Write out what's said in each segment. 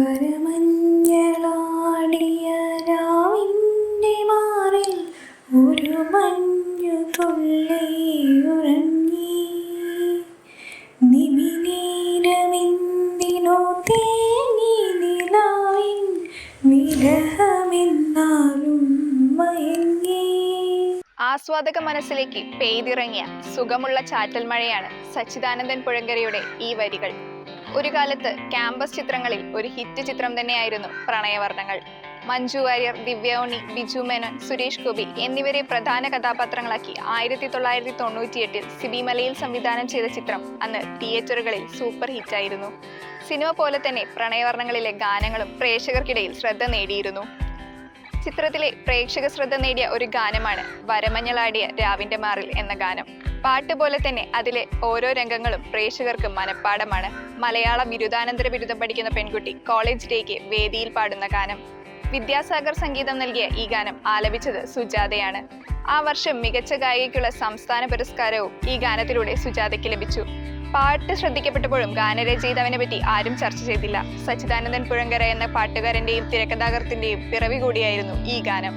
വരമഞ്ഞളാടിയ രാവിൻ്റെ മാറിൽ ഒരു മഞ്ഞു തുള്ളി ഉറങ്ങി. നിമിനേരമെന്തിനോ തേങ്ങി നിലാവിൻ വിരഹമെന്നാലും മയങ്ങി. ആസ്വാദക മനസ്സിലേക്ക് പെയ്തിറങ്ങിയ സുഖമുള്ള ചാറ്റൽ മഴയാണ് സച്ചിദാനന്ദൻ പുഴങ്കരയുടെ ഈ വരികൾ. ഒരു കാലത്ത് ക്യാമ്പസ് ചിത്രങ്ങളിൽ ഒരു ഹിറ്റ് ചിത്രം തന്നെയായിരുന്നു പ്രണയവർണ്ണങ്ങൾ. മഞ്ജു വാര്യർ, ദിവ്യ ഉണ്ണി, ബിജു മേനോൻ, സുരേഷ് ഗോപി എന്നിവരെ പ്രധാന കഥാപാത്രങ്ങളാക്കി 1998 സിബി മലയിൽ സംവിധാനം ചെയ്ത ചിത്രം അന്ന് തിയേറ്ററുകളിൽ സൂപ്പർ ഹിറ്റായിരുന്നു. സിനിമ പോലെ തന്നെ പ്രണയവർണ്ണങ്ങളിലെ ഗാനങ്ങളും പ്രേക്ഷകർക്കിടയിൽ ശ്രദ്ധ നേടിയിരുന്നു. ചിത്രത്തിലെ പ്രേക്ഷക ശ്രദ്ധ നേടിയ ഒരു ഗാനമാണ് വരമഞ്ഞളാടിയ രാവിന്റെ മാറിൽ എന്ന ഗാനം. പാട്ട് പോലെ തന്നെ അതിലെ ഓരോ രംഗങ്ങളും പ്രേക്ഷകർക്ക് മനഃപ്പാടമാണ്. മലയാള ബിരുദാനന്തര ബിരുദം പഠിക്കുന്ന പെൺകുട്ടി കോളേജ് ഡേക്ക് വേദിയിൽ പാടുന്ന ഗാനം. വിദ്യാസാഗർ സംഗീതം നൽകിയ ഈ ഗാനം ആലപിച്ചത് സുജാതയാണ്. ആ വർഷം മികച്ച ഗായികയ്ക്കുള്ള സംസ്ഥാന പുരസ്കാരവും ഈ ഗാനത്തിലൂടെ സുജാതയ്ക്ക് ലഭിച്ചു. പാട്ട് ശ്രദ്ധിക്കപ്പെട്ടപ്പോഴും ഗാനരചയിതാവിനെ പറ്റി ആരും ചർച്ച ചെയ്തില്ല. സച്ചിദാനന്ദൻ പുഴങ്കര എന്ന പാട്ടുകാരന്റെയും തിരക്കഥാകൃത്തിന്റെയും പിറവി കൂടിയായിരുന്നു ഈ ഗാനം.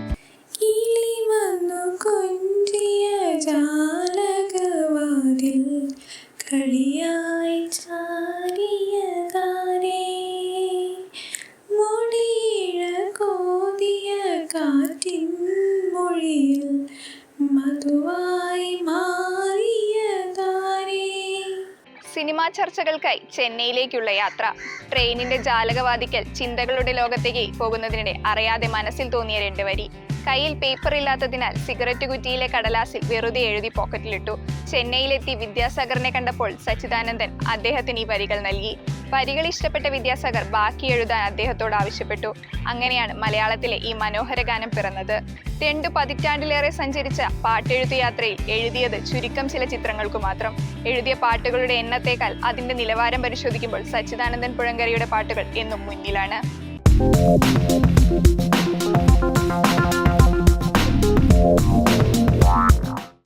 സിനിമാ ചർച്ചകൾക്കായി ചെന്നൈയിലേക്കുള്ള യാത്ര. ട്രെയിനിന്റെ ജാലകവാദിക്കൽ ചിന്തകളുടെ ലോകത്തേക്ക് പോകുന്നതിനിടെ അറിയാതെ മനസ്സിൽ തോന്നിയ 2 വരി. കയ്യിൽ പേപ്പർ ഇല്ലാത്തതിനാൽ സിഗരറ്റ് കുറ്റിയിലെ കടലാസിൽ വെറുതെ എഴുതി പോക്കറ്റിലിട്ടു. ചെന്നൈയിലെത്തി വിദ്യാസാഗറിനെ കണ്ടപ്പോൾ സച്ചിദാനന്ദൻ അദ്ദേഹത്തിന് ഈ വരികൾ നൽകി. വരികൾ ഇഷ്ടപ്പെട്ട വിദ്യാസാഗർ ബാക്കി എഴുതാൻ അദ്ദേഹത്തോട് ആവശ്യപ്പെട്ടു. അങ്ങനെയാണ് മലയാളത്തിലെ ഈ മനോഹര ഗാനം പിറന്നത്. 2 പതിറ്റാണ്ടിലേറെ സഞ്ചരിച്ച പാട്ടെഴുത്തു യാത്രയിൽ എഴുതിയത് ചുരുക്കം ചില ചിത്രങ്ങൾക്കു മാത്രം. എഴുതിയ പാട്ടുകളുടെ എണ്ണത്തേക്കാൾ അതിന്റെ നിലവാരം പരിശോധിക്കുമ്പോൾ സച്ചിദാനന്ദൻ പുഴങ്കരയുടെ പാട്ടുകൾ എന്നും മുന്നിലാണ്.